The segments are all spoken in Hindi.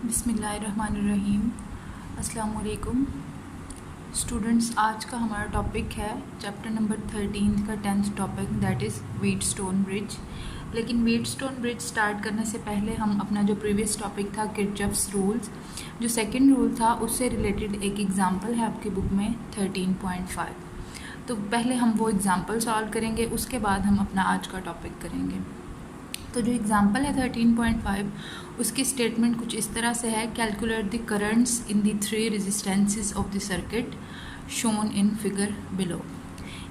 बिस्मिल्लाहिर्रहमानिर्रहीम। अस्सलाम वालेकुम स्टूडेंट्स। आज का हमारा टॉपिक है चैप्टर नंबर 13 का 10th topic, that is Wheatstone bridge. लेकिन व्हीटस्टोन ब्रिज स्टार्ट करने से पहले हम अपना जो प्रीवियस टॉपिक था किरचॉफ्स रूल्स, जो सेकंड रूल था उससे रिलेटेड एक एग्जांपल है आपकी बुक में 13.5। तो पहले हम वो एग्जांपल सॉल्व करेंगे, उसके बाद हम अपना आज का टॉपिक करेंगे। तो जो एग्जांपल है 13.5, उसकी स्टेटमेंट कुछ इस तरह से है, calculate the currents in the 3 resistances of the circuit shown in figure below.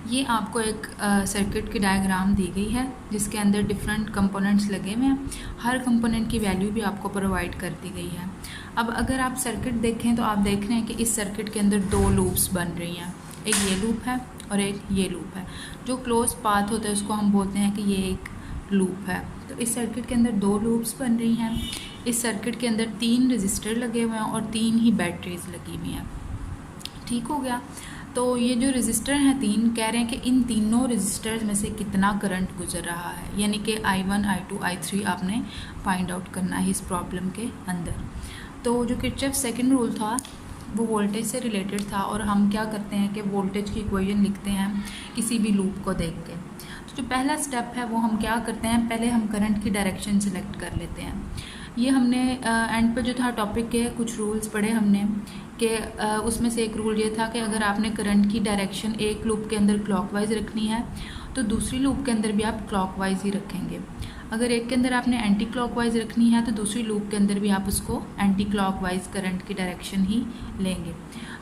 ये आपको एक सर्किट की डायग्राम दी गई है जिसके अंदर डिफरेंट कंपोनेंट्स लगे हुए हैं। हर कंपोनेंट की वैल्यू भी आपको प्रोवाइड कर दी गई है। अब अगर आप सर्किट देखें तो आप देख रहे हैं कि इस सर्किट के अंदर 2 लूप्स बन रही हैं, एक ये लूप है और एक ये लूप है। जो क्लोज पाथ होता है उसको हम बोलते हैं कि ये एक लूप है। तो इस सर्किट के अंदर 2 लूप्स बन रही हैं। इस सर्किट के अंदर 3 रजिस्टर लगे हुए हैं और 3 ही बैटरीज लगी हुई हैं। ठीक हो गया। तो ये जो रजिस्टर हैं 3, कह रहे हैं कि इन तीनों रजिस्टर्स में से कितना करंट गुजर रहा है, यानी कि I1, I2, I3 आपने फाइंड आउट करना है इस प्रॉब्लम के अंदर। तो जो किरचॉफ सेकंड रूल था वो वोल्टेज से रिलेटेड था, और हम क्या करते हैं कि वोल्टेज की इक्वेशन लिखते हैं किसी भी लूप को देख के। तो जो पहला स्टेप है वो हम क्या करते हैं, पहले हम करंट की डायरेक्शन सेलेक्ट कर लेते हैं। ये हमने एंड पे जो था टॉपिक के कुछ रूल्स पढ़े हमने कि उसमें से एक रूल ये था कि अगर आपने करंट की डायरेक्शन एक लूप के अंदर क्लॉकवाइज रखनी है तो दूसरी लूप के अंदर भी आप क्लॉकवाइज ही रखेंगे। अगर एक के अंदर आपने एंटी क्लॉकवाइज रखनी है तो दूसरी लूप के अंदर भी आप उसको एंटी क्लॉकवाइज करंट की डायरेक्शन ही लेंगे।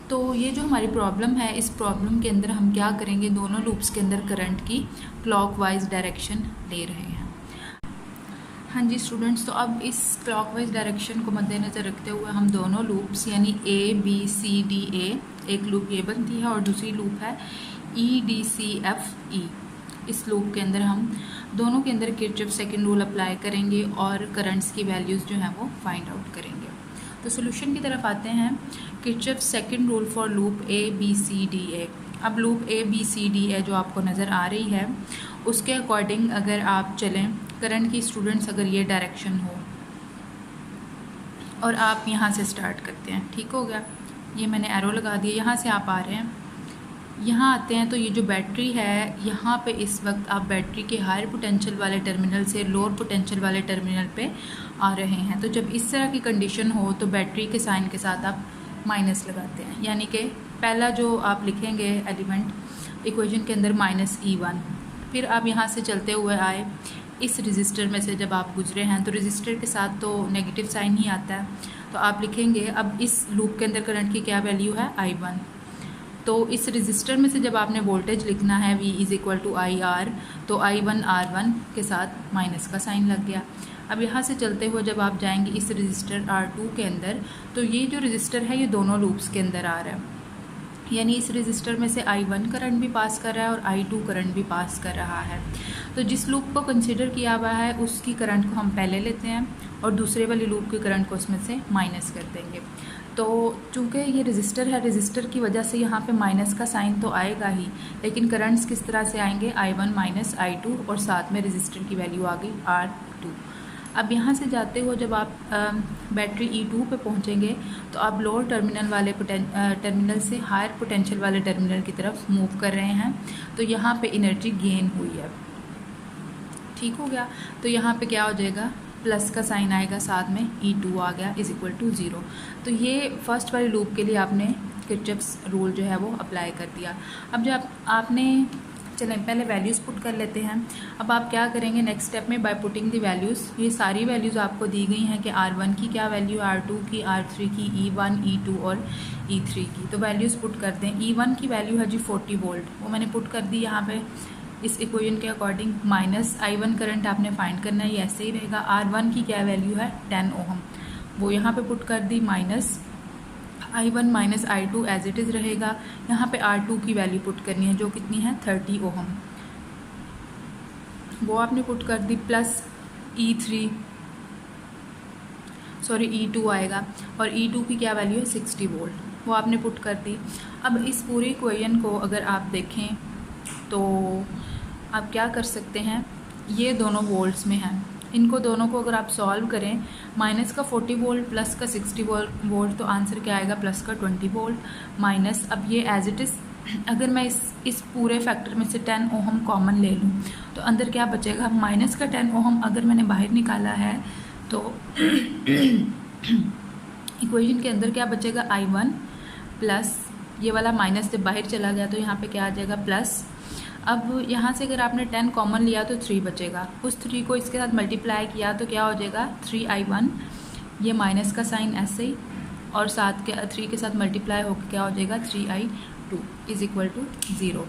तो ये जो हमारी प्रॉब्लम है, इस प्रॉब्लम के अंदर हम क्या करेंगे, दोनों लूप्स के अंदर करंट की क्लॉकवाइज डायरेक्शन ले रहे हैं। हाँ जी स्टूडेंट्स, तो अब इस क्लॉकवाइज डायरेक्शन को मद्देनज़र रखते हुए हम दोनों लूप्स यानी ABCDA, एक लूप ये बनती है और दूसरी लूप है EDCFE, इस लूप के अंदर हम दोनों के अंदर किरचॉफ सेकंड रूल अप्लाई करेंगे और करंट्स की वैल्यूज़ जो हैं वो फाइंड आउट करेंगे। तो सोल्यूशन की तरफ आते हैं। Kirchhoff second rule for loop ABCDA। अब लूप ABCDA जो आपको नज़र आ रही है उसके अकॉर्डिंग अगर आप चलें, करंट की स्टूडेंट्स अगर ये डायरेक्शन हो और आप यहाँ से स्टार्ट करते हैं, ठीक हो गया, ये मैंने एरो लगा दिया, यहाँ से आप आ रहे हैं, यहाँ आते हैं तो ये जो बैटरी है यहाँ पे इस वक्त आप बैटरी के हायर पोटेंशियल वाले टर्मिनल से लोअर पोटेंशियल वाले टर्मिनल पे आ रहे हैं। तो जब इस तरह की कंडीशन हो तो बैटरी के साइन के साथ आप माइनस लगाते हैं, यानी कि पहला जो आप लिखेंगे एलिमेंट इक्वेशन के अंदर -E1। फिर आप यहाँ से चलते हुए आए, इस रजिस्टर में से जब आप गुजरे हैं तो रजिस्टर के साथ तो नेगेटिव साइन ही आता है, तो आप लिखेंगे अब इस लूप के अंदर करंट की क्या वैल्यू है, I1। तो इस रजिस्टर में से जब आपने वोल्टेज लिखना है V = IR, तो I1 R1 के साथ माइनस का साइन लग गया। अब यहाँ से चलते हुए जब आप जाएंगे इस रजिस्टर R2 के अंदर, तो ये जो रजिस्टर है ये दोनों लूप्स के अंदर आ रहा है, यानी इस रजिस्टर में से I1 करंट भी पास कर रहा है और I2 करंट भी पास कर रहा है। तो जिस लूप को कंसिडर किया हुआ है उसकी करंट को हम पहले लेते हैं और दूसरे वाली लूप की करंट को उसमें से माइनस कर देंगे। तो चूँकि ये रजिस्टर है, रजिस्टर की वजह से यहाँ पे माइनस का साइन तो आएगा ही, लेकिन करंट्स किस तरह से आएंगे, I1 - I2 और साथ में रजिस्टर की वैल्यू आ गई R2। अब यहाँ से जाते हो जब आप बैटरी E2 पे पहुँचेंगे तो आप लोअर टर्मिनल वाले टर्मिनल से हायर पोटेंशियल वाले टर्मिनल की तरफ मूव कर रहे हैं, तो यहाँ पे एनर्जी गेन हुई है, ठीक हो गया। तो यहाँ पे क्या हो जाएगा, प्लस का साइन आएगा, साथ में E2 आ गया = 0। तो ये फर्स्ट वाली लूप के लिए आपने किरचॉफ्स रूल जो है वो अप्लाई कर दिया। अब जब आपने चलें पहले वैल्यूज़ पुट कर लेते हैं। अब आप क्या करेंगे नेक्स्ट स्टेप में, बाय पुटिंग द वैल्यूज़, ये सारी वैल्यूज़ आपको दी गई हैं कि R1 की क्या वैल्यू, R2 की, R3 की, E1, E2 और E3 की। तो वैल्यूज़ पुट कर दें। E1 की वैल्यू है जी 40 वोल्ट, वो मैंने पुट कर दी यहाँ पे इस इक्वेशन के अकॉर्डिंग। -I1 करंट आपने फाइंड करना है, ये ऐसे ही रहेगा। R1 की क्या वैल्यू है, 10 ओहम, वो यहाँ पे पुट कर दी। -I1 - I2 as it is रहेगा। यहाँ पे R2 की वैल्यू पुट करनी है जो कितनी है, 30 ओहम, वो आपने पुट कर दी। प्लस E2 आएगा और E2 की क्या वैल्यू है, 60 वोल्ट, वो आपने पुट कर दी। अब इस पूरी इक्वेशन को अगर आप देखें तो आप क्या कर सकते हैं, ये दोनों वोल्ट्स में हैं इनको दोनों को अगर आप सॉल्व करें, माइनस का 40 वोल्ट प्लस का 60 वोल्ट, तो आंसर क्या आएगा प्लस का 20 वोल्ट माइनस। अब ये एज इट इज़ अगर मैं इस पूरे फैक्टर में से 10 ओहम कॉमन ले लूँ तो अंदर क्या बचेगा, माइनस का 10 ओहम अगर मैंने बाहर निकाला है तो इक्वेशन के अंदर क्या बचेगा, I1 प्लस ये वाला माइनस जब बाहर चला गया तो यहाँ पे क्या आ जाएगा प्लस। अब यहाँ से अगर आपने 10 कॉमन लिया तो 3 बचेगा, उस 3 को इसके साथ मल्टीप्लाई किया तो क्या हो जाएगा 3I1, ये माइनस का साइन ऐसे ही, और 3 के साथ मल्टीप्लाई होकर क्या हो जाएगा 3I2 इज इक्वल टू 0।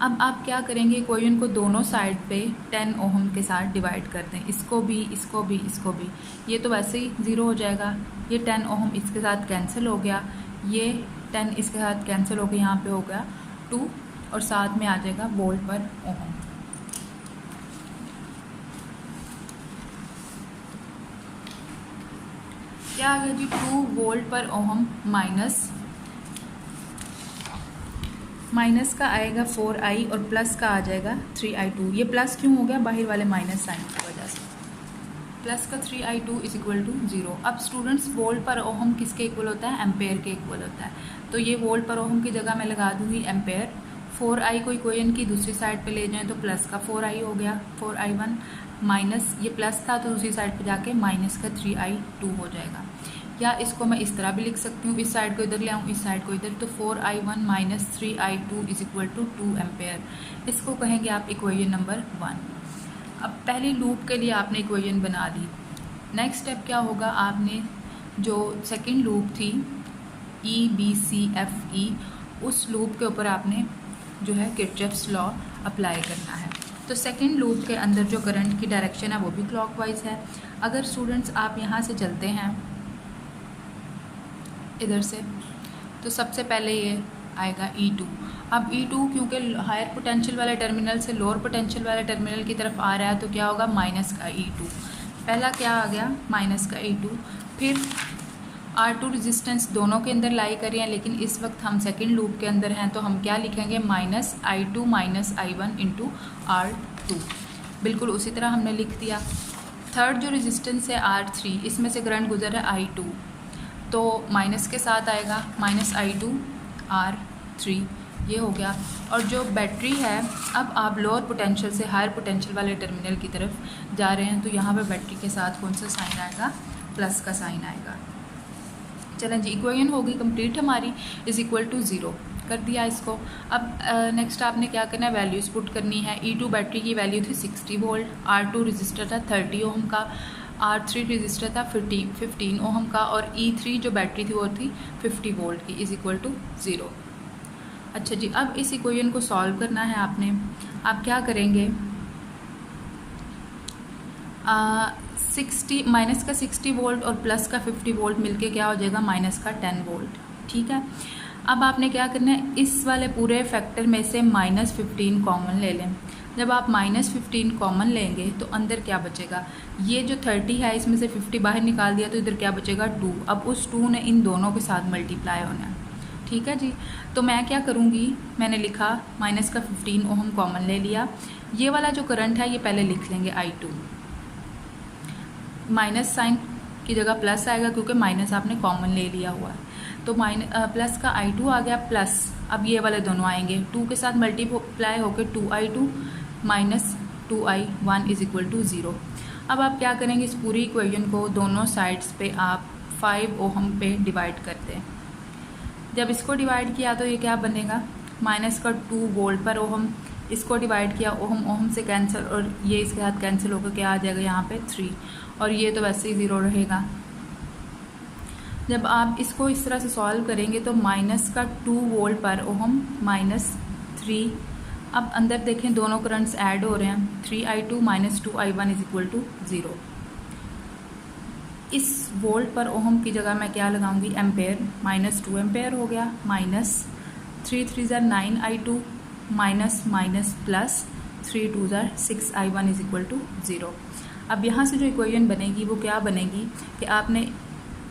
अब आप क्या करेंगे, इक्वेशन को दोनों साइड पे 10 ओहम के साथ डिवाइड कर दें, इसको भी इसको भी इसको भी। ये तो वैसे ही 0 हो जाएगा, ये 10 ओहम इसके साथ कैंसिल हो गया, ये 10 इसके साथ कैंसिल हो गया, यहाँ पे हो गया 2 और साथ में आ जाएगा वोल्ट पर ओहम। क्या आ गया जी 2 वोल्ट पर ओहम माइनस का आएगा 4I और प्लस का आ जाएगा 3I2। ये प्लस क्यों हो गया, बाहर वाले माइनस साइन की वजह से। प्लस का 3I2 इज इक्वल टू 0। अब स्टूडेंट्स वोल्ट पर ओहम किसके इक्वल होता है, एम्पेयर के इक्वल होता है, तो ये वोल्ट पर ओहम की जगह मैं लगा दूंगी एम्पेयर। 4I को इक्वेशन की दूसरी साइड पे ले जाएं तो प्लस का 4I हो गया, 4I1 माइनस ये प्लस था तो दूसरी साइड पे जाके माइनस का 3I2 हो जाएगा। या इसको मैं इस तरह भी लिख सकती हूँ, इस साइड को इधर ले आऊँ, इस साइड को इधर, तो 4I1 minus 3I2 is equal to 2 ampere. इसको कहेंगे आप इक्वेशन नंबर 1। अब पहली लूप के लिए आपने इक्वेशन बना दी। नेक्स्ट स्टेप क्या होगा, आपने जो सेकंड लूप थी EBCFE, उस लूप के ऊपर आपने जो है किरचॉफ्स लॉ अप्लाई करना है। तो सेकंड लूप के अंदर जो करंट की डायरेक्शन है वो भी क्लॉकवाइज है। अगर स्टूडेंट्स आप यहाँ से चलते हैं इधर से, तो सबसे पहले ये आएगा E2। अब E2 क्योंकि हायर पोटेंशियल वाले टर्मिनल से लोअर पोटेंशियल वाले टर्मिनल की तरफ आ रहा है तो क्या होगा माइनस का E2। पहला क्या आ गया माइनस का E2। फिर R2 रेजिस्टेंस दोनों के अंदर लाई कर रहे हैं, लेकिन इस वक्त हम सेकंड लूप के अंदर हैं तो हम क्या लिखेंगे minus I2 minus I1 into R2। बिल्कुल उसी तरह हमने लिख दिया। थर्ड जो रेजिस्टेंस है R3, इसमें से करंट गुजर है I2, तो माइनस के साथ आएगा माइनस I2 R3, ये हो गया। और जो बैटरी है, अब आप लोअर पोटेंशियल से हायर पोटेंशियल वाले टर्मिनल की तरफ जा रहे हैं तो यहाँ पे बैटरी के साथ कौन सा साइन आएगा, प्लस का साइन आएगा। चलें जी, इक्वेशन होगी कंप्लीट हमारी, इज़ इक्वल टू 0 कर दिया इसको। अब नेक्स्ट आपने क्या करना है, वैल्यूज़ पुट करनी है। E2 बैटरी की वैल्यू थी 60 वोल्ट, R2 रजिस्टर था 30 ओम का, R3 रजिस्टर था 15 ओम का, और E3 जो बैटरी थी वो थी 50 वोल्ट की, इज़ इक्वल टू 0। अच्छा जी, अब इस इक्वेशन को सॉल्व करना है आपने। आप क्या करेंगे, 60 माइनस का 60 वोल्ट और प्लस का 50 वोल्ट मिलके क्या हो जाएगा माइनस का 10 वोल्ट, ठीक है। अब आपने क्या करना है, इस वाले पूरे फैक्टर में से माइनस 15 कॉमन ले लें। जब आप माइनस 15 कॉमन लेंगे तो अंदर क्या बचेगा, ये जो 30 है इसमें से 50 बाहर निकाल दिया तो इधर क्या बचेगा 2। अब उस 2 ने इन दोनों के साथ मल्टीप्लाई होना है, ठीक है जी। तो मैं क्या करूँगी, मैंने लिखा माइनस का 15 ओम कॉमन ले लिया। ये वाला जो करंट है ये पहले लिख लेंगे I2, माइनस साइन की जगह प्लस आएगा क्योंकि माइनस आपने कॉमन ले लिया हुआ है, तो प्लस का I2 आ गया प्लस। अब ये वाले दोनों आएंगे, 2 के साथ मल्टीप्लाई होकर 2I2 minus 2I1 is equal to 0। अब आप क्या करेंगे, इस पूरी इक्वेशन को दोनों साइड्स पे आप 5 ओहम पे डिवाइड करते हैं। जब इसको डिवाइड किया तो ये क्या बनेगा, माइनस का 2 वोल्ट पर ओहम, इसको डिवाइड किया ओहम से कैंसिल, और ये इसके साथ कैंसिल होकर क्या आ जाएगा यहाँ पे 3, और ये तो वैसे ही 0 रहेगा। जब आप इसको इस तरह से सॉल्व करेंगे तो माइनस का 2 वोल्ट पर ओहम माइनस 3। अब अंदर देखें दोनों करंट्स ऐड हो रहे हैं, 3I2 minus 2I1 is equal to 0। इस वोल्ट पर ओहम की जगह मैं क्या लगाऊंगी एम्पेयर, माइनस 2 एम्पेयर हो गया, minus 3 3 9I2 minus minus plus 3 2 6I1 is equal to 0। अब यहाँ से जो इक्वेशन बनेगी वो क्या बनेगी कि आपने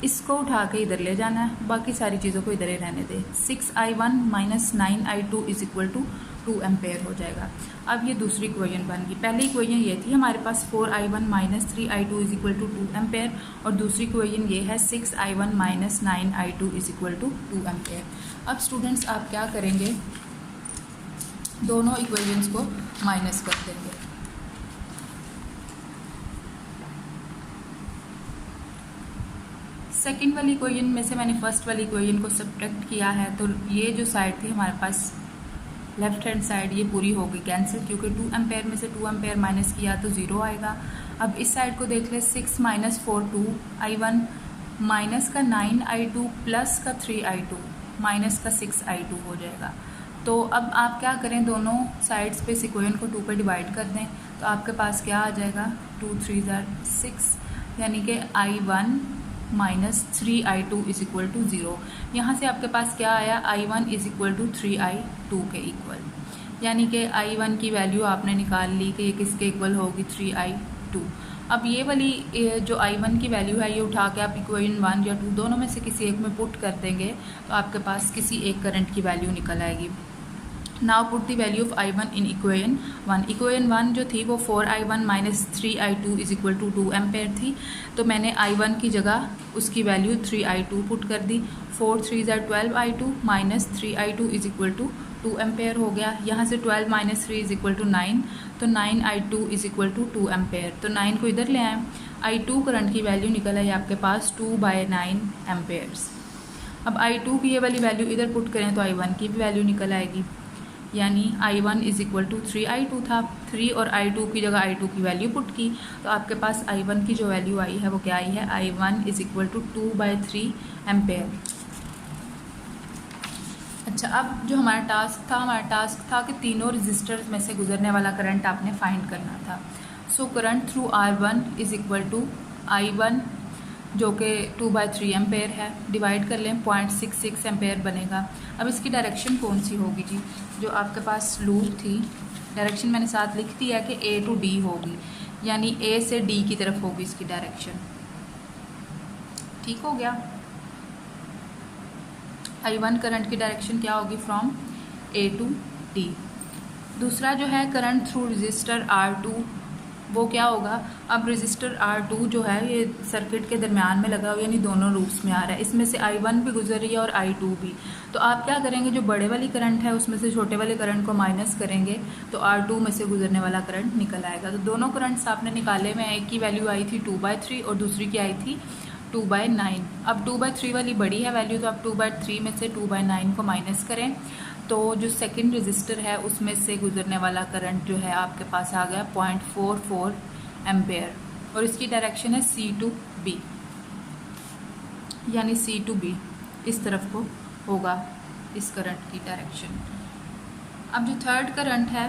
इसको उठा के इधर ले जाना है, बाकी सारी चीज़ों को इधर ही रहने दें। 6I1 minus 9I2 is equal to 2 ampere हो जाएगा। अब ये दूसरी इक्वेशन बन गई। पहली इक्वेशन ये थी हमारे पास 4i1 minus 3i2 is equal to 2 ampere, और दूसरी इक्वेशन ये है 6i1 minus 9i2 is equal to 2 ampere. अब स्टूडेंट्स आप क्या करेंगे, दोनों इक्वेशंस को माइनस कर देंगे। सेकंड वाली इक्वेशन में से मैंने फर्स्ट वाली इक्वेशन को सब्ट्रैक्ट किया है, तो ये जो साइड थी हमारे पास लेफ्ट हैंड साइड ये पूरी होगी कैंसिल, क्योंकि 2 एम्पेयर में से 2 एम्पेयर माइनस किया तो 0 आएगा। अब इस साइड को देख ले, 6 माइनस 4 2i1 माइनस का 9i2 प्लस का 3i2 माइनस का 6i2 हो जाएगा। तो अब आप क्या करें, दोनों साइड्स पे इस इक्वेशन को 2 पे डिवाइड कर दें, तो आपके पास क्या आ जाएगा 2 3 6, यानी कि i1 minus 3i2 is equal to 0। यहाँ से आपके पास क्या आया, i1 is equal to 3i2 के इक्वल, यानी कि i1 की वैल्यू आपने निकाल ली कि ये किसके इक्वल होगी 3i2। अब ये वाली जो i1 की वैल्यू है ये उठा के आप इक्वेशन 1 या 2 दोनों में से किसी एक में पुट कर देंगे, तो आपके पास किसी एक करंट की वैल्यू निकल आएगी। Now put the value of i1 in equation 1। Equation 1 जो थी वो 4i1 minus 3i2 is equal to 2 ampere थी, तो मैंने i1 की जगह उसकी वैल्यू 3i2 पुट कर दी। 4 3 12i2 minus 3i2 is equal to 2 ampere हो गया। यहाँ से 12 माइनस 3 इज इक्वल टू 9, तो 9i2 is equal to 2 ampere. तो 9 को इधर ले आएँ, i2 करंट की वैल्यू निकल आई आपके पास 2/9 एम्पेयर्स। अब i2 की ये वाली वैल्यू इधर पुट करें तो i1 की भी वैल्यू निकल आएगी, यानी i1 is equal to 3i2 था। 3 और i2 की जगह i2 की वैल्यू पुट की, तो आपके पास i1 की जो वैल्यू आई है वो क्या आई है, i1 is equal to 2/3 ampere. अच्छा, अब जो हमारा टास्क था कि तीनों रजिस्टर्स में से गुजरने वाला करंट आपने फाइंड करना था। So current through R1 is equal to i1 जो कि 2/3 एम्पेयर है, डिवाइड कर लें 0.66 एम्पेयर बनेगा। अब इसकी डायरेक्शन कौन सी होगी जी, जो आपके पास लूप थी डायरेक्शन मैंने साथ लिख दिया कि A टू D होगी, यानी A से D की तरफ होगी इसकी डायरेक्शन। ठीक हो गया। i1 करंट की डायरेक्शन क्या होगी, फ्रॉम A टू D। दूसरा जो है करंट थ्रू रजिस्टर R2, वो क्या होगा, अब रजिस्टर R2 जो है ये सर्किट के दरमियान में लगा हुआ, यानी दोनों लूप्स में आ रहा है, इसमें से i1 भी गुजर रही है और i2 भी। तो आप क्या करेंगे, जो बड़े वाली करंट है उसमें से छोटे वाले करंट को माइनस करेंगे तो R2 में से गुजरने वाला करंट निकल आएगा। तो दोनों करंट्स आपने निकाले में एक की वैल्यू आई थी 2/3 और दूसरी की आई थी 2/9। अब 2/3 वाली बड़ी है वैल्यू, तो आप 2/3 में से 2/9 को माइनस करें, तो जो सेकंड रजिस्टर है उसमें से गुजरने वाला करंट जो है आपके पास आ गया 0.44 एम्पेयर, और इसकी डायरेक्शन है C टू B, यानी C टू B इस तरफ को होगा इस करंट की डायरेक्शन। अब जो थर्ड करंट है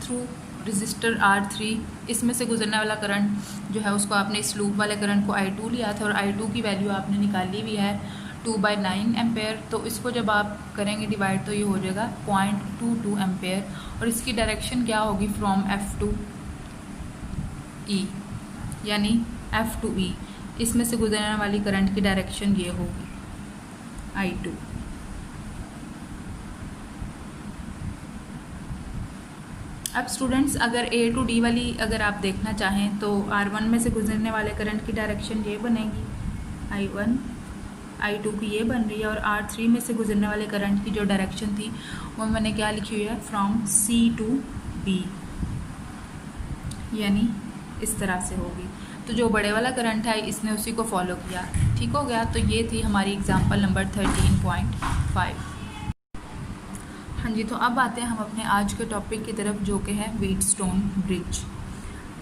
थ्रू रजिस्टर R3, इसमें से गुजरने वाला करंट जो है उसको आपने इस लूप वाले करंट को I2 लिया था, और I2 की वैल्यू आपने निकाली हुई है 2/9 एम्पेयर। तो इसको जब आप करेंगे डिवाइड तो ये हो जाएगा 0.22 एम्पेयर, और इसकी डायरेक्शन क्या होगी, फ्रॉम F टू E, यानी F टू E इसमें से गुजरने वाली करंट की डायरेक्शन ये होगी I2। अब स्टूडेंट्स अगर A टू D वाली अगर आप देखना चाहें तो R1 में से गुजरने वाले करंट की डायरेक्शन ये बनेगी I1, I2 की ये बन रही है, और R3 में से गुजरने वाले करंट की जो डायरेक्शन थी वो मैंने क्या लिखी हुई है, फ्रॉम C टू B, यानी इस तरह से होगी। तो जो बड़े वाला करंट है इसने उसी को फॉलो किया। ठीक हो गया। तो ये थी हमारी एग्जांपल नंबर 13.5। हाँ जी, तो अब आते हैं हम अपने आज के टॉपिक की तरफ जो कि है व्हीटस्टोन ब्रिज।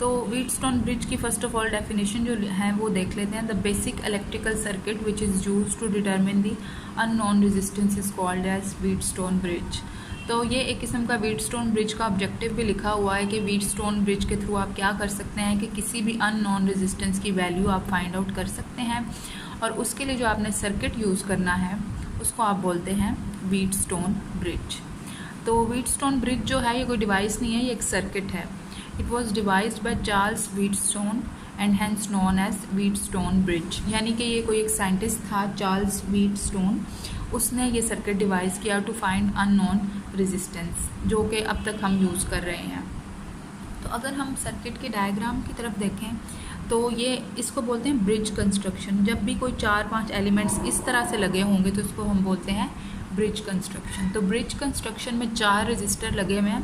तो व्हीटस्टोन ब्रिज की फर्स्ट ऑफ ऑल डेफिनेशन जो है वो देख लेते हैं। The basic electrical circuit which is use to determine the unknown resistance is called as Wheatstone bridge. तो ये एक किस्म का व्हीटस्टोन ब्रिज का ऑब्जेक्टिव भी लिखा हुआ है कि व्हीटस्टोन ब्रिज के थ्रू आप क्या कर सकते हैं कि किसी भी अननोन रेजिस्टेंस की वैल्यू आप फाइंड आउट कर सकते हैं, और उसके लिए जो आपने सर्किट यूज़ करना है उसको आप बोलते हैं व्हीटस्टोन ब्रिज। तो व्हीटस्टोन ब्रिज जो है ये कोई डिवाइस नहीं है, ये एक सर्किट है। It was devised by Charles Wheatstone and hence known as Wheatstone bridge, यानी कि ये कोई एक साइंटिस्ट था चार्ल्स व्हीटस्टोन, उसने ये सर्किट डिवाइस किया टू फाइंड अननोन रेजिस्टेंस, जो कि अब तक हम यूज़ कर रहे हैं। तो अगर हम सर्किट के डायग्राम की तरफ देखें तो ये इसको बोलते हैं ब्रिज कंस्ट्रक्शन। जब भी कोई 4-5 एलिमेंट्स इस तरह से लगे होंगे तो इसको हम बोलते हैं ब्रिज कंस्ट्रक्शन। तो ब्रिज कंस्ट्रक्शन में 4 रजिस्टर लगे हुए हैं,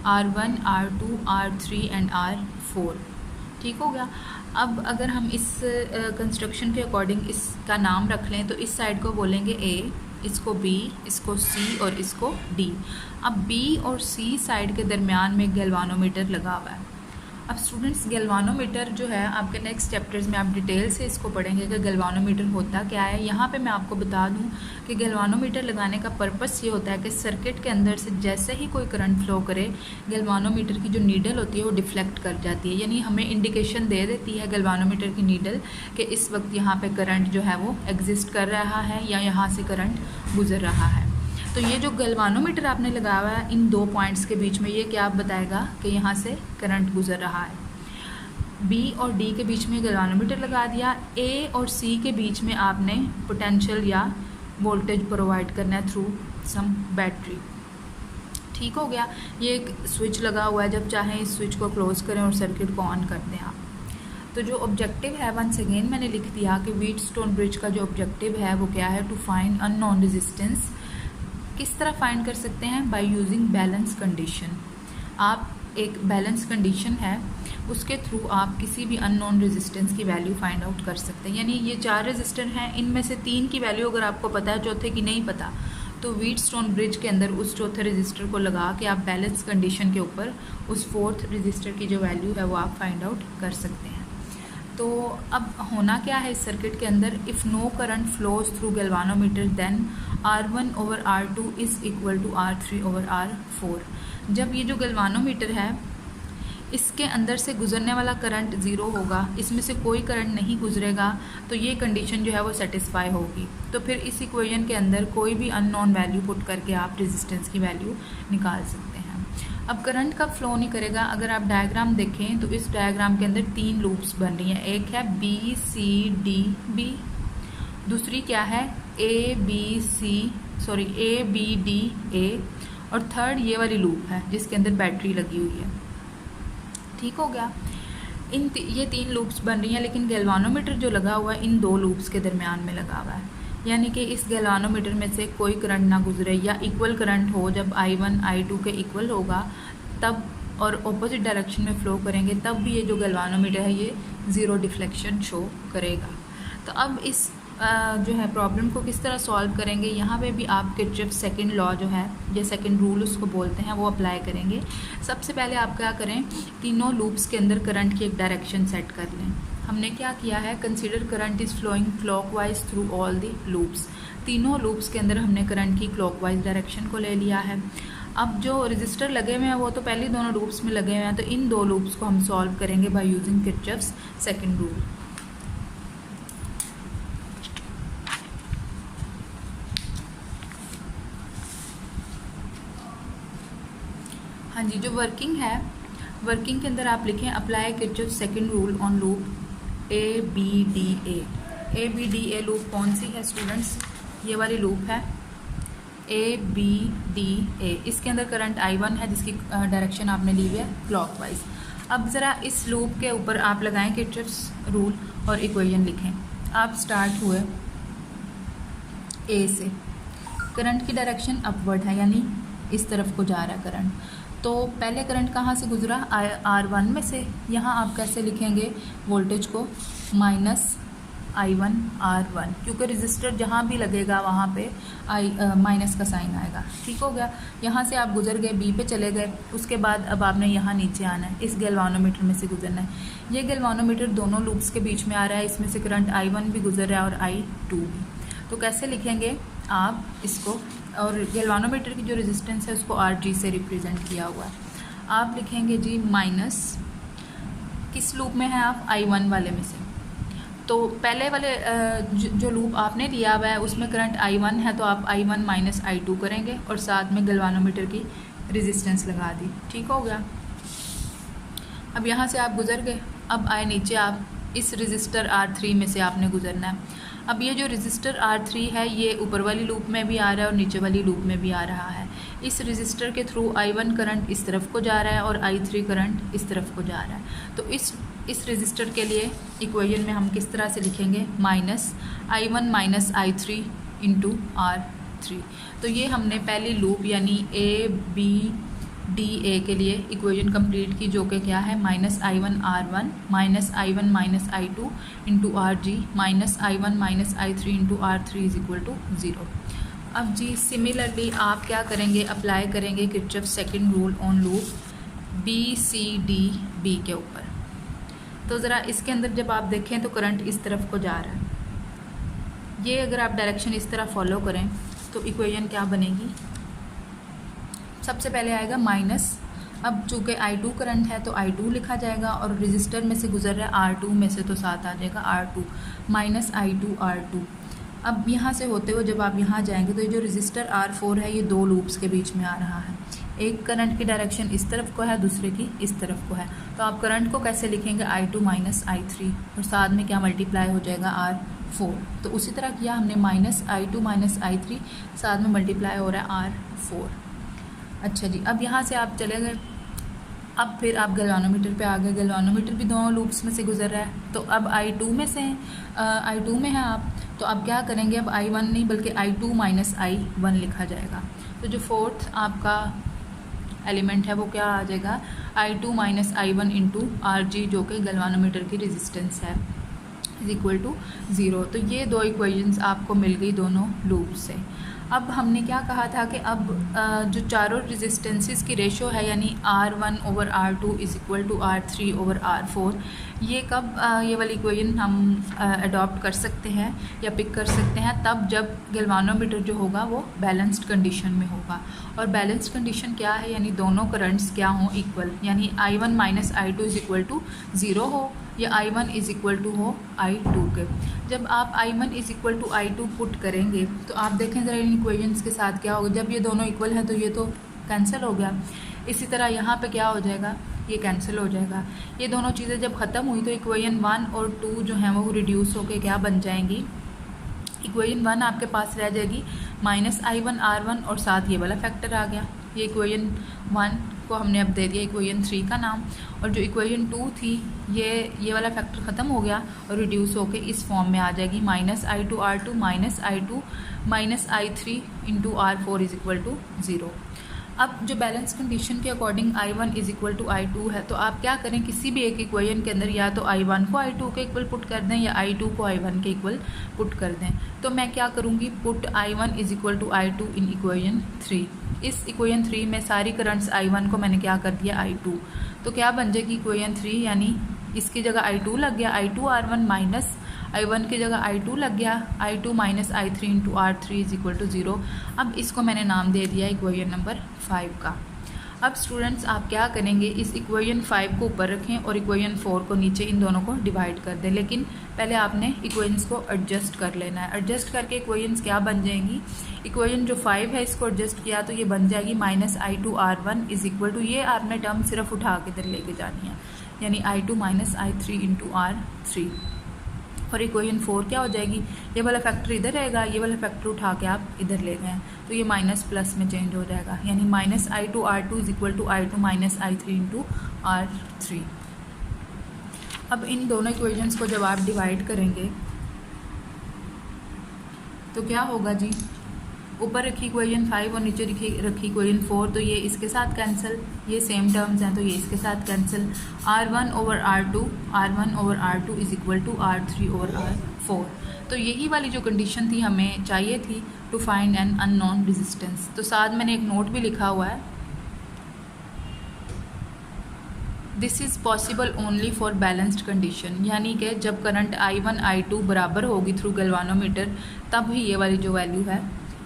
R1, R2, R3 and R4। ठीक हो गया। अब अगर हम इस कंस्ट्रक्शन के अकॉर्डिंग इसका नाम रख लें तो इस साइड को बोलेंगे A, इसको B, इसको C और इसको D। अब B और C साइड के दरमियान में गैल्वानोमीटर लगा हुआ है। अब स्टूडेंट्स गैल्वानोमीटर जो है आपके नेक्स्ट चैप्टर्स में आप डिटेल से इसको पढ़ेंगे कि गैल्वानोमीटर होता क्या है। यहाँ पे मैं आपको बता दूँ कि गैल्वानोमीटर लगाने का पर्पस ये होता है कि सर्किट के अंदर से जैसे ही कोई करंट फ्लो करे, गैल्वानोमीटर की जो नीडल होती है वो डिफ्लेक्ट कर जाती है, यानी हमें इंडिकेशन दे देती है गैल्वानोमीटर की नीडल कि इस वक्त यहाँ पर करंट जो है वो एग्जिस्ट कर रहा है या यहाँ से करंट गुजर रहा है। तो ये जो गैल्वानोमीटर आपने लगाया हुआ है इन 2 पॉइंट्स के बीच में, ये क्या आप बताएगा कि यहाँ से करंट गुजर रहा है। B और D के बीच में गैल्वानोमीटर लगा दिया। A और C के बीच में आपने पोटेंशियल या वोल्टेज प्रोवाइड करना है थ्रू सम बैटरी। ठीक हो गया। ये एक स्विच लगा हुआ है, जब चाहें इस स्विच को क्लोज करें और सर्किट को ऑन कर दें आप। तो जो ऑब्जेक्टिव है, वंस अगेन मैंने लिख दिया कि व्हीटस्टोन ब्रिज का जो ऑब्जेक्टिव है वो क्या है, टू फाइंड अननोन रेजिस्टेंस। किस तरह फाइंड कर सकते हैं? By using balance condition. आप एक बैलेंस कंडीशन है उसके थ्रू आप किसी भी अननोन रेजिस्टेंस की वैल्यू फाइंड आउट कर सकते हैं। यानी ये 4 रेजिस्टर हैं, इनमें से 3 की वैल्यू अगर आपको पता है, चौथे की नहीं पता, तो व्हीटस्टोन ब्रिज के अंदर उस चौथे रजिस्टर को लगा के आप बैलेंस कंडीशन के ऊपर उस 4th रजिस्टर की जो वैल्यू है वो आप फाइंड आउट कर सकते हैं। तो अब होना क्या है इस सर्किट के अंदर, if no current flows through galvanometer then R1 over R2 is equal to R3 over R4। जब ये जो गैल्वानोमीटर है इसके अंदर से गुजरने वाला करंट 0 होगा, इसमें से कोई करंट नहीं गुजरेगा, तो ये कंडीशन जो है वो सेटिस्फाई होगी। तो फिर इस इक्वेशन के अंदर कोई भी अननोन वैल्यू पुट करके आप रेजिस्टेंस की वैल्यू निकाल सकते हैं। अब करंट का फ्लो नहीं करेगा। अगर आप डायग्राम देखें तो इस डायग्राम के अंदर 3 लूप्स बन रही हैं। एक है BCDB, दूसरी क्या है ABDA, और थर्ड ये वाली लूप है जिसके अंदर बैटरी लगी हुई है। ठीक हो गया। ये 3 लूप्स बन रही हैं, लेकिन गैल्वानोमीटर जो लगा हुआ है इन 2 लूप्स के दरमियान में लगा हुआ है, यानी कि इस गैल्वानोमीटर में से कोई करंट ना गुजरे या इक्वल करंट हो। जब I1 I2 के इक्वल होगा तब और ऑपोजिट डायरेक्शन में फ़्लो करेंगे तब भी ये जो गैल्वानोमीटर है ये 0 डिफ्लेक्शन शो करेगा। तो अब इस जो है प्रॉब्लम को किस तरह सॉल्व करेंगे, यहाँ पे भी आप किरचॉफ सेकंड लॉ जो है या सेकंड रूल उसको बोलते हैं वो अप्लाई करेंगे। सबसे पहले आप क्या करें, तीनों लूप्स के अंदर करंट की एक डायरेक्शन सेट कर लें। हमने क्या किया है, consider current is flowing clockwise through all the loops. तीनों लूप्स के अंदर हमने करंट की क्लॉकवाइज डायरेक्शन को ले लिया है। अब जो रजिस्टर लगे हुए हैं वो तो पहले दोनों लूप्स में लगे हुए हैं, तो इन 2 लूप्स को हम सॉल्व करेंगे by using Kirchhoff's second rule. हाँ जी, जो वर्किंग है, वर्किंग के अंदर आप लिखें apply Kirchhoff second rule on loop ABDA। ABDA loop कौन सी है स्टूडेंट्स? ये वाली लूप है ABDA। इसके अंदर करंट I1 है जिसकी डायरेक्शन आपने ली हुई है क्लॉकवाइज। अब ज़रा इस लूप के ऊपर आप लगाएं किरचॉफ्स रूल और इक्वेशन लिखें। आप स्टार्ट हुए A से, करंट की डायरेक्शन अपवर्ड है यानी इस तरफ को जा रहा है करंट। तो पहले करंट कहाँ से गुजरा? R1 में से। यहाँ आप कैसे लिखेंगे वोल्टेज को? -I1 R1, क्योंकि रजिस्टर जहाँ भी लगेगा वहाँ पे माइनस का साइन आएगा। ठीक हो गया। यहाँ से आप गुजर गए, B पे चले गए, उसके बाद अब आपने यहाँ नीचे आना है, इस गैल्वानोमीटर में से गुजरना है। ये गैल्वानोमीटर दोनों लूप्स के बीच में आ रहा है, इसमें से करंट I1 भी गुजर रहा है और I2 भी। तो कैसे लिखेंगे आप इसको? और गैल्वानोमीटर की जो रेजिस्टेंस है उसको RG से रिप्रेजेंट किया हुआ है। आप लिखेंगे जी माइनस, किस लूप में है आप? I1 वाले में से। तो पहले वाले जो लूप आपने लिया हुआ है उसमें करंट I1 है, तो आप I1 माइनस I2 करेंगे और साथ में गैल्वानोमीटर की रेजिस्टेंस लगा दी। ठीक हो गया। अब यहाँ से आप गुजर गए, अब आए नीचे, आप इस रजिस्टर R3 में से आपने गुजरना है। अब ये जो रजिस्टर R3 है ये ऊपर वाली लूप में भी आ रहा है और नीचे वाली लूप में भी आ रहा है। इस रजिस्टर के थ्रू I1 करंट इस तरफ को जा रहा है और I3 करंट इस तरफ को जा रहा है। तो इस रजिस्टर के लिए इक्वेशन में हम किस तरह से लिखेंगे, minus I1 minus I3 into R3। तो ये हमने पहली लूप यानी ABDA के लिए इक्वेशन कंप्लीट की, जो कि क्या है, minus I1 R1 minus I1 minus I2 into RG minus I1 minus I3 into R3 is equal to 0। अब जी सिमिलरली आप क्या करेंगे, अप्लाई करेंगे Kirchhoff second rule on loop BCDB के ऊपर। तो ज़रा इसके अंदर जब आप देखें तो करंट इस तरफ को जा रहा है। ये अगर आप डायरेक्शन इस तरह फॉलो करें तो इक्वेशन क्या बनेगी, सबसे पहले आएगा माइनस। अब चूँकि I2 करंट है तो I2 लिखा जाएगा और रजिस्टर में से गुजर रहा है R2 में से, तो साथ आ जाएगा R2 माइनस I2 R2। अब यहाँ से होते हुए जब आप यहाँ जाएंगे तो ये जो रजिस्टर R4 है ये दो लूप्स के बीच में आ रहा है। एक करंट की डायरेक्शन इस तरफ को है, दूसरे की इस तरफ को है। तो आप करंट को कैसे लिखेंगे, I2 माइनस I3 और साथ में क्या मल्टीप्लाई हो जाएगा R4। तो उसी तरह किया हमने, माइनस I2 माइनस I3 साथ में मल्टीप्लाई हो रहा है R4। अच्छा जी, अब यहाँ से आप चले गए, अब फिर आप गैल्वानोमीटर पे आ गए। गैल्वानोमीटर भी दोनों लूप्स में से गुजर रहा है, तो अब I2 में से I2 में है आप, तो आप क्या करेंगे, अब I1 नहीं बल्कि I2 माइनस I1 लिखा जाएगा। तो जो फोर्थ आपका एलिमेंट है वो क्या आ जाएगा, I2 minus I1 into RG, जो कि गैल्वानोमीटर की रेजिस्टेंस है, इज इक्वल टू 0। तो ये दो इक्वेशंस आपको मिल गई दोनों लूप से। अब हमने क्या कहा था कि अब जो चारों रेजिस्टेंसेस की रेशो है यानी R1 over R2 is equal to R3 over R4, ये कब ये वाली इक्वेशन हम अडॉप्ट कर सकते हैं या पिक कर सकते हैं, तब जब गैल्वानोमीटर जो होगा वो बैलेंस्ड कंडीशन में होगा। और बैलेंस्ड कंडीशन क्या है, यानी दोनों करंट्स क्या हों, इक्वल, यानी I1 minus I2 is equal to 0 हो या I1 इज़ इक्वल टू हो I2 के। जब आप I1 is equal to I2 put करेंगे तो आप देखें ज़रा इन इक्वेशंस के साथ क्या होगा, जब ये दोनों इक्वल हैं तो ये तो कैंसिल हो गया। इसी तरह यहाँ पे क्या हो जाएगा, ये कैंसिल हो जाएगा। ये दोनों चीज़ें जब ख़त्म हुई तो इक्वेशन 1 और 2 जो हैं वो रिड्यूस होकर क्या बन जाएंगी, इक्वेशन 1 आपके पास रह जाएगी माइनस I1 R1 और साथ ये वाला फैक्टर आ गया। ये इक्वेशन 1 को हमने अब दे दिया इक्वेशन 3 का नाम, और जो इक्वेशन 2 थी ये वाला फैक्टर ख़त्म हो गया और रिड्यूस होके इस फॉर्म में आ जाएगी, minus I2 R2 minus I2 minus I3 into R4 is equal to 0। अब जो बैलेंस कंडीशन के according I1 is equal to I2 है, तो आप क्या करें, किसी भी एक इक्वेशन के अंदर या तो I1 को I2 के इक्वल पुट कर दें या I2 को I1 के इक्वल पुट कर दें। तो मैं क्या करूँगी, put I1 is equal to I2 in equation 3। इस इक्वेशन 3 में सारी करंट्स I1 को मैंने क्या कर दिया I2, तो क्या बन जाएगी इक्वेशन 3, यानी इसकी जगह I2 लग गया, I2 R1 माइनस I1 की जगह I2 लग गया, I2 minus I3 into R3 is equal to 0। अब इसको मैंने नाम दे दिया इक्वेशन नंबर 5 का। अब स्टूडेंट्स आप क्या करेंगे, इस इक्वेशन 5 को ऊपर रखें और इक्वेशन 4 को नीचे, इन दोनों को डिवाइड कर दें। लेकिन पहले आपने इक्वेशंस को एडजस्ट कर लेना है। एडजस्ट करके इक्वेशंस क्या बन जाएंगी, इक्वेशन जो 5 है इसको एडजस्ट किया तो ये बन जाएगी minus I2 R1 is equal to, ये आपने टर्म सिर्फ उठा के इधर लेके जानी है, यानी I2 minus I3 into R3। और इक्वेशन 4 क्या हो जाएगी, ये वाला फैक्टर इधर रहेगा, ये वाला फैक्टर उठा के आप इधर ले गए तो ये माइनस प्लस में चेंज हो जाएगा, यानी minus I2 R2 is equal to I2 minus I3 into R3। अब इन दोनों इक्वेशंस को जब आप डिवाइड करेंगे तो क्या होगा जी, ऊपर रखी इक्वेशन 5 और नीचे रखी इक्वेशन 4, तो ये इसके साथ कैंसिल, ये सेम टर्म्स हैं तो ये इसके साथ cancel. R1 over R2 is equal to R3 over R4। तो यही वाली जो कंडीशन थी हमें चाहिए थी to find an unknown resistance. तो साथ मैंने एक नोट भी लिखा हुआ है, this is possible only for balanced condition, यानी कि जब करंट I1 I2 बराबर होगी थ्रू गैल्वानोमीटर, तब ही ये वाली जो वैल्यू है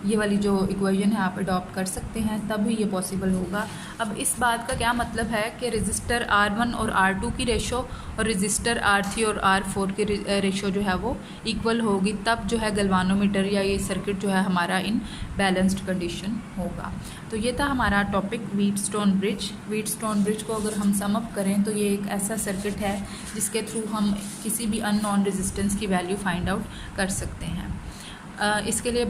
ये वाली जो इक्वेशन है आप अडॉप्ट कर सकते हैं, तभी ये पॉसिबल होगा। अब इस बात का क्या मतलब है कि रजिस्टर R1 और R2 की रेशो और रजिस्टर R3 और R4 की रेशो जो है वो इक्वल होगी, तब जो है गैल्वानोमीटर या ये सर्किट जो है हमारा इन बैलेंस्ड कंडीशन होगा। तो ये था हमारा topic Wheatstone bridge. Wheatstone bridge को अगर हम सम अप करें तो ये एक ऐसा सर्किट है जिसके थ्रू हम किसी भी अननोन रेजिस्टेंस की वैल्यू फाइंड आउट कर सकते हैं। इसके लिए